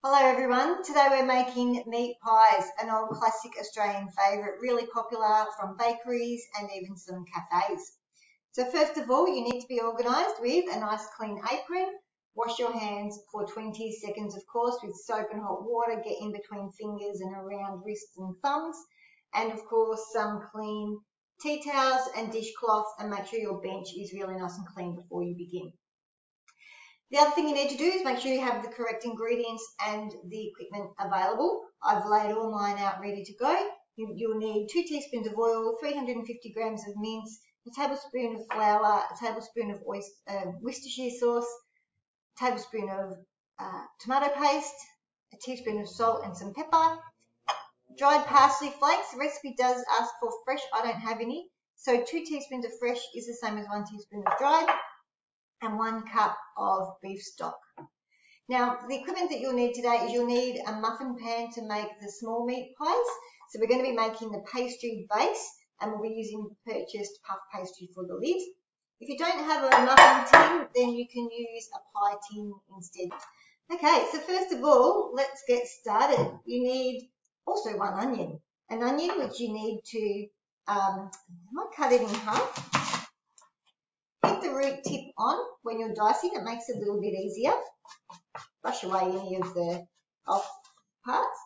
Hello everyone, today we're making meat pies, an old classic Australian favourite, really popular from bakeries and even some cafes. So first of all, you need to be organised with a nice clean apron. Wash your hands for 20 seconds, of course, with soap and hot water. Get in between fingers and around wrists and thumbs. And of course, some clean tea towels and dishcloths, and make sure your bench is really nice and clean before you begin. The other thing you need to do is make sure you have the correct ingredients and the equipment available. I've laid all mine out ready to go. You'll need 2 teaspoons of oil, 350 grams of mince, a tablespoon of flour, a tablespoon of Worcestershire sauce, a tablespoon of tomato paste, a teaspoon of salt and some pepper, dried parsley flakes. The recipe does ask for fresh. I don't have any. So 2 teaspoons of fresh is the same as 1 teaspoon of dried, and 1 cup of beef stock. Now, the equipment that you'll need today is you'll need a muffin pan to make the small meat pies. So we're going to be making the pastry base, and we'll be using purchased puff pastry for the lid. If you don't have a muffin tin, then you can use a pie tin instead. Okay, so first of all, let's get started. You need also 1 onion. An onion which you need to, I might cut it in half. Keep the root tip on when you're dicing. It makes it a little bit easier. Brush away any of the off parts.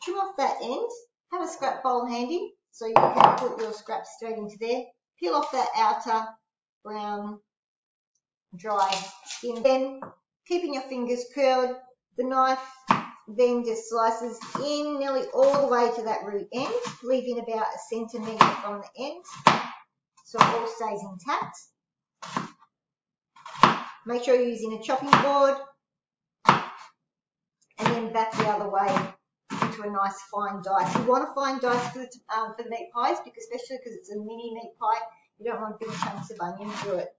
Trim off that end. Have a scrap bowl handy so you can put your scraps straight into there. Peel off that outer brown dry skin. Then, keeping your fingers curled, the knife then just slices in nearly all the way to that root end, leaving about a centimetre from the end so it all stays intact. Make sure you're using a chopping board, and then back the other way into a nice fine dice. You want a fine dice for the meat pies, especially because it's a mini meat pie. You don't want big chunks of onion through it.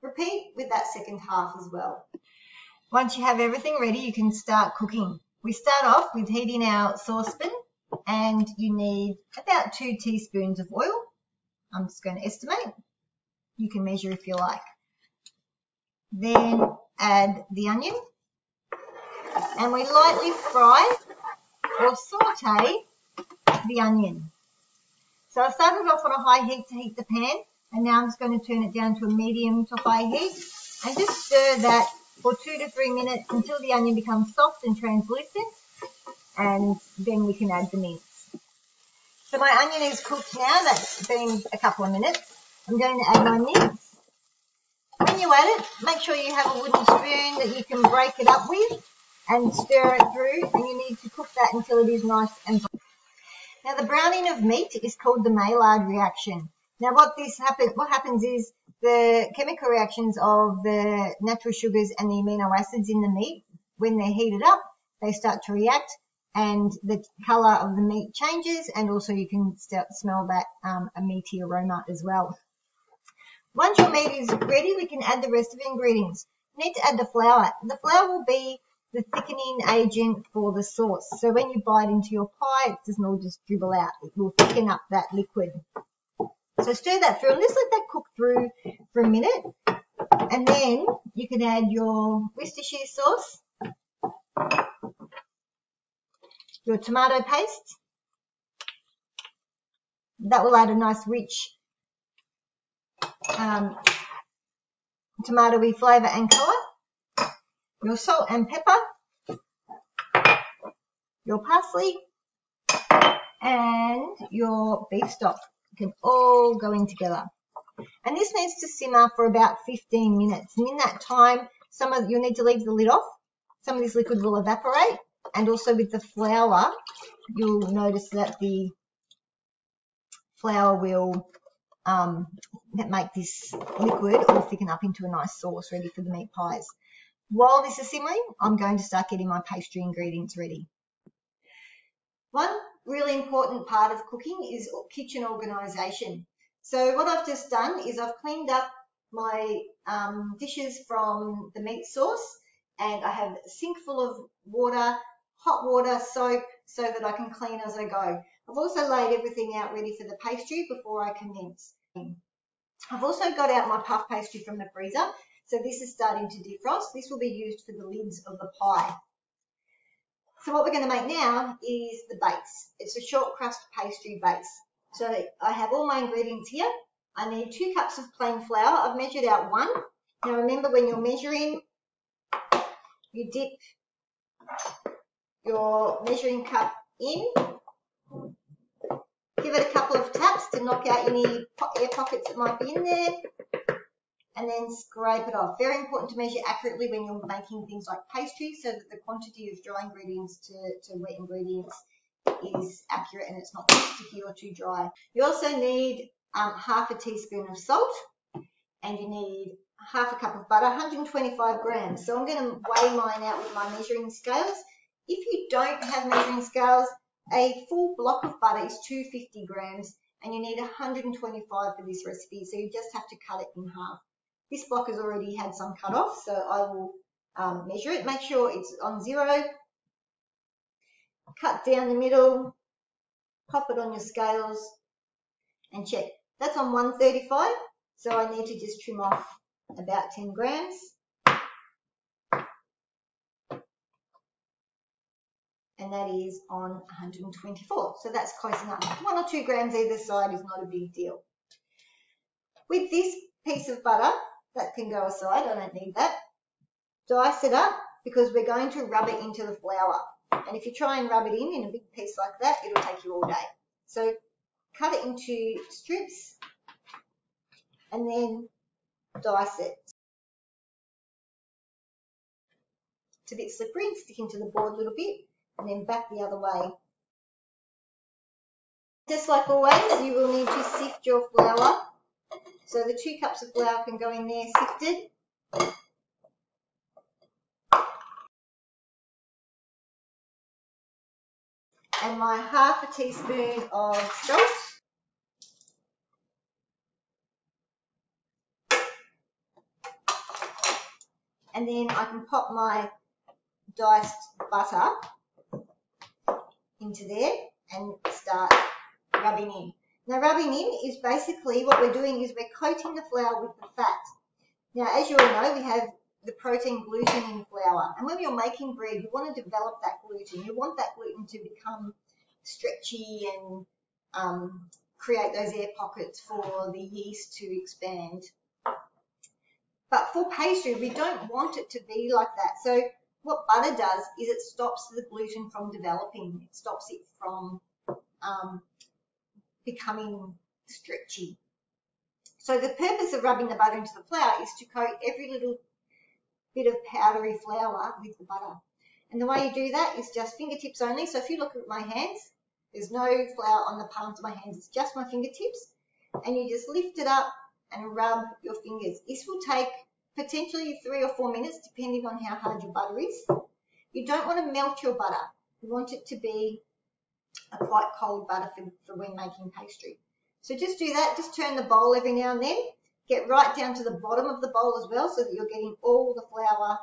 Repeat with that second half as well. Once you have everything ready, you can start cooking. We start off with heating our saucepan, and you need about 2 teaspoons of oil. I'm just going to estimate. You can measure if you like. Then add the onion, and we lightly fry or saute the onion. So I started off on a high heat to heat the pan, and now I'm just going to turn it down to a medium to high heat and just stir that for 2 to 3 minutes until the onion becomes soft and translucent, and then we can add the mince. So my onion is cooked now. That's been a couple of minutes. I'm going to add my mince. When you add it, make sure you have a wooden spoon that you can break it up with and stir it through, and you need to cook that until it is nice and soft. Now, the browning of meat is called the Maillard reaction. Now, what happens is the chemical reactions of the natural sugars and the amino acids in the meat, when they're heated up, they start to react, and the colour of the meat changes, and also you can smell that a meaty aroma as well. Once your meat is ready, we can add the rest of the ingredients. You need to add the flour. The flour will be the thickening agent for the sauce. So when you bite into your pie, it doesn't all just dribble out. It will thicken up that liquid. So stir that through and just let that cook through for a minute. And then you can add your Worcestershire sauce, your tomato paste. That will add a nice rich tomatoey flavour and colour, your salt and pepper, your parsley, and your beef stock can all go in together. And this needs to simmer for about 15 minutes. And in that time, you'll need to leave the lid off. Some of this liquid will evaporate, and also with the flour, you'll notice that the flour will make this liquid all thicken up into a nice sauce ready for the meat pies. While this is simmering, I'm going to start getting my pastry ingredients ready. One really important part of cooking is kitchen organisation. So what I've just done is I've cleaned up my dishes from the meat sauce, and I have a sink full of water, hot water, soap, so that I can clean as I go. I've also laid everything out ready for the pastry before I commence. I've also got out my puff pastry from the freezer, so this is starting to defrost. This will be used for the lids of the pie. So what we're going to make now is the base. It's a short crust pastry base. So I have all my ingredients here. I need 2 cups of plain flour. I've measured out 1. Now remember, when you're measuring, you dip your measuring cup in, give it a couple of taps to knock out any air pockets that might be in there, and then scrape it off. Very important to measure accurately when you're making things like pastry, so that the quantity of dry ingredients to wet ingredients is accurate and it's not too sticky or too dry. You also need half a teaspoon of salt, and you need half a cup of butter, 125 grams. So I'm going to weigh mine out with my measuring scales. If you don't have measuring scales, a full block of butter is 250 grams, and you need 125 for this recipe, so you just have to cut it in half. This block has already had some cut off, so I will measure it. Make sure it's on 0. Cut down the middle, pop it on your scales, and check. That's on 135, so I need to just trim off about 10 grams. And that is on 124, so that's close enough. 1 or 2 grams either side is not a big deal. With this piece of butter, that can go aside, I don't need that. Dice it up, because we're going to rub it into the flour. And if you try and rub it in a big piece like that, it'll take you all day. So cut it into strips and then dice it. It's a bit slippery, sticking to the board a little bit, and then back the other way. Just like always, you will need to sift your flour. So the 2 cups of flour can go in there sifted. And my half a teaspoon of salt. And then I can pop my diced butter into there and start rubbing in. Now, rubbing in is basically what we're doing is we're coating the flour with the fat. Now, as you all know, we have the protein gluten in flour. And when you're making bread, you want to develop that gluten. You want that gluten to become stretchy and create those air pockets for the yeast to expand. But for pastry, we don't want it to be like that. So what butter does is it stops the gluten from developing. It stops it from becoming stretchy. So the purpose of rubbing the butter into the flour is to coat every little bit of powdery flour with the butter. And the way you do that is just fingertips only. So if you look at my hands, there's no flour on the palms of my hands. It's just my fingertips. And you just lift it up and rub your fingers. This will take potentially 3 or 4 minutes, depending on how hard your butter is. You don't want to melt your butter. You want it to be a quite cold butter for when making pastry. So just do that. Just turn the bowl every now and then. Get right down to the bottom of the bowl as well, so that you're getting all the flour.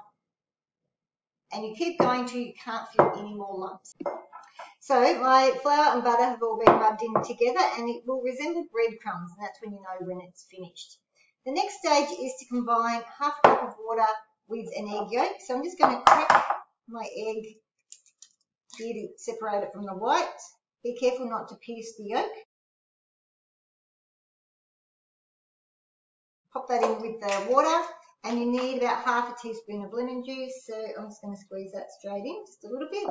And you keep going till you can't feel any more lumps. So my flour and butter have all been rubbed in together, and it will resemble breadcrumbs, and that's when you know when it's finished. The next stage is to combine half a cup of water with an egg yolk. So I'm just going to crack my egg here to separate it from the white. Be careful not to pierce the yolk. Pop that in with the water, and you need about half a teaspoon of lemon juice. So I'm just going to squeeze that straight in, just a little bit.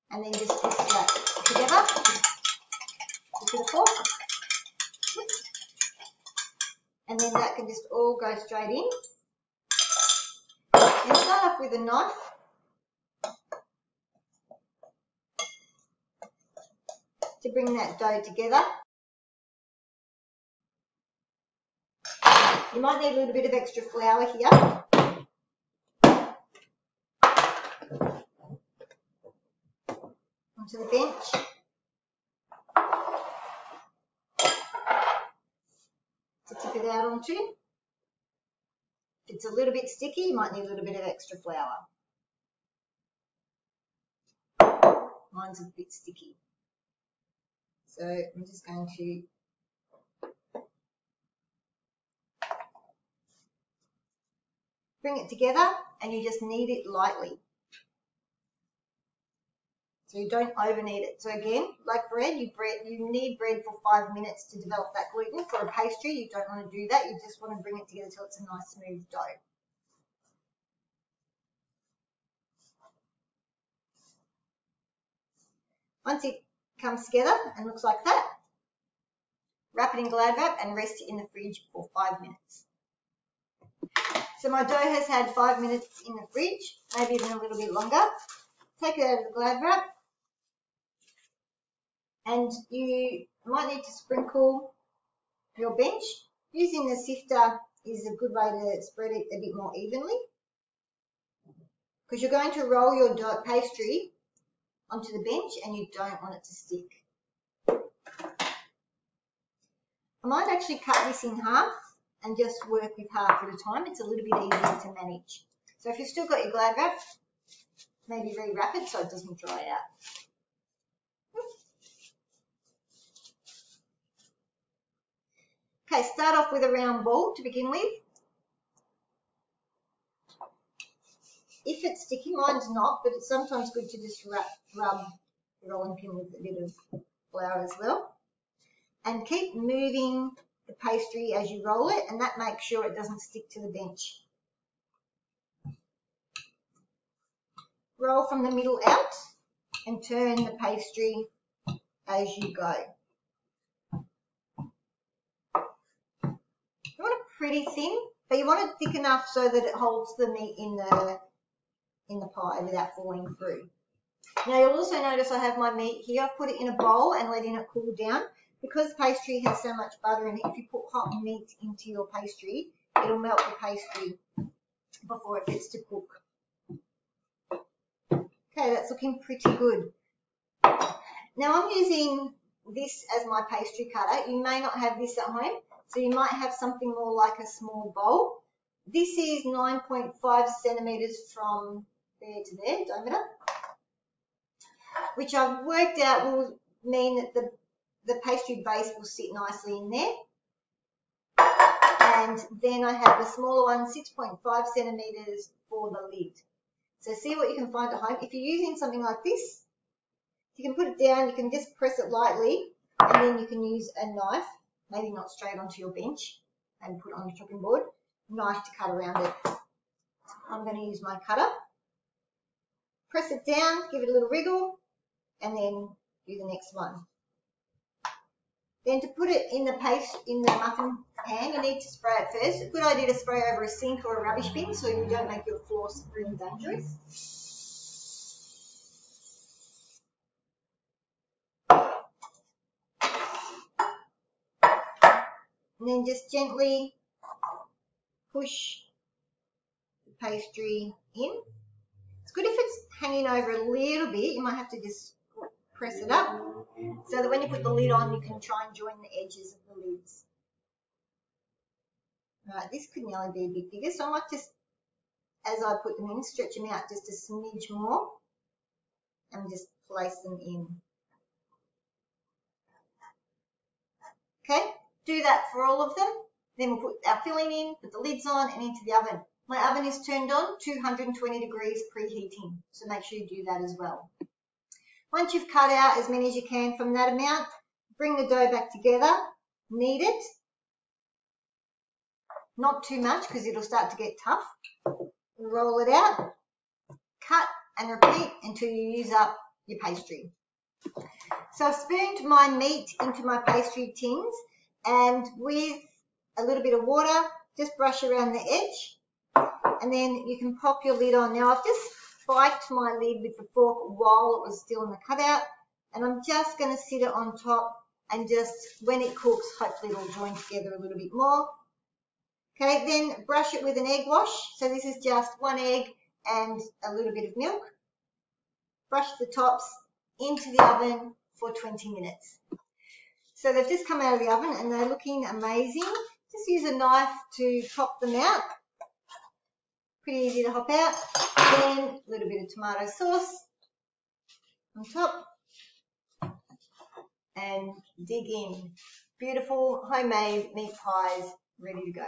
And then just whisk that together with a fork. And then that can just all go straight in. And start off with a knife. To bring that dough together. You might need a little bit of extra flour here. Onto the bench. To tip it out onto. If it's a little bit sticky, you might need a little bit of extra flour. Mine's a bit sticky. So I'm just going to bring it together, and you just knead it lightly. So you don't over knead it. So again, like bread, you need bread for 5 minutes to develop that gluten. For a pastry, you don't want to do that. You just want to bring it together till it's a nice smooth dough. Once it comes together and looks like that, wrap it in Glad wrap and rest it in the fridge for 5 minutes. So my dough has had 5 minutes in the fridge, maybe even a little bit longer. Take it out of the Glad wrap. And you might need to sprinkle your bench. Using the sifter is a good way to spread it a bit more evenly, because you're going to roll your pastry onto the bench and you don't want it to stick. I might actually cut this in half and just work with half at a time. It's a little bit easier to manage. So if you've still got your Glad wrap, maybe re-wrap it so it doesn't dry out. Okay, start off with a round ball to begin with. If it's sticky, mine's not, but it's sometimes good to just rub the rolling pin with a bit of flour as well. And keep moving the pastry as you roll it, and that makes sure it doesn't stick to the bench. Roll from the middle out and turn the pastry as you go. You want it pretty thin, but you want it thick enough so that it holds the meat in the pie without falling through. Now you'll also notice I have my meat here. I've put it in a bowl and letting it cool down. Because pastry has so much butter in it, if you put hot meat into your pastry, it'll melt the pastry before it gets to cook. Okay, that's looking pretty good. Now I'm using this as my pastry cutter. You may not have this at home, so you might have something more like a small bowl. This is 9.5 centimeters from there to there, diameter, which I've worked out will mean that the pastry base will sit nicely in there. And then I have the smaller one, 6.5 centimeters for the lid. So see what you can find at home. If you're using something like this, you can put it down, you can just press it lightly, and then you can use a knife, maybe not straight onto your bench, and put it on your chopping board, knife to cut around it. I'm going to use my cutter. Press it down, give it a little wriggle, and then do the next one. Then to put it in the muffin pan, you need to spray it first. A good idea to spray over a sink or a rubbish bin so you don't make your floors really dangerous. And then just gently push the pastry in. It's good if it's hanging over a little bit. You might have to just press it up so that when you put the lid on, you can try and join the edges of the lids. Right, this could nearly be a bit bigger, so I might just, as I put them in, stretch them out just a smidge more and just place them in. Okay, do that for all of them. Then we'll put our filling in, put the lids on and into the oven. My oven is turned on, 220 degrees preheating, so make sure you do that as well. Once you've cut out as many as you can from that amount, bring the dough back together, knead it. Not too much because it'll start to get tough. Roll it out, cut and repeat until you use up your pastry. So I've spooned my meat into my pastry tins, and with a little bit of water, just brush around the edge, and then you can pop your lid on. Now I've just spiked my lid with the fork while it was still in the cutout, and I'm just going to sit it on top, and just when it cooks, hopefully it'll join together a little bit more. Okay, then brush it with an egg wash. So this is just 1 egg and a little bit of milk. Brush the tops into the oven for 20 minutes. So they've just come out of the oven and they're looking amazing. Just use a knife to pop them out. Pretty easy to hop out. Then a little bit of tomato sauce on top and dig in. Beautiful homemade meat pies ready to go.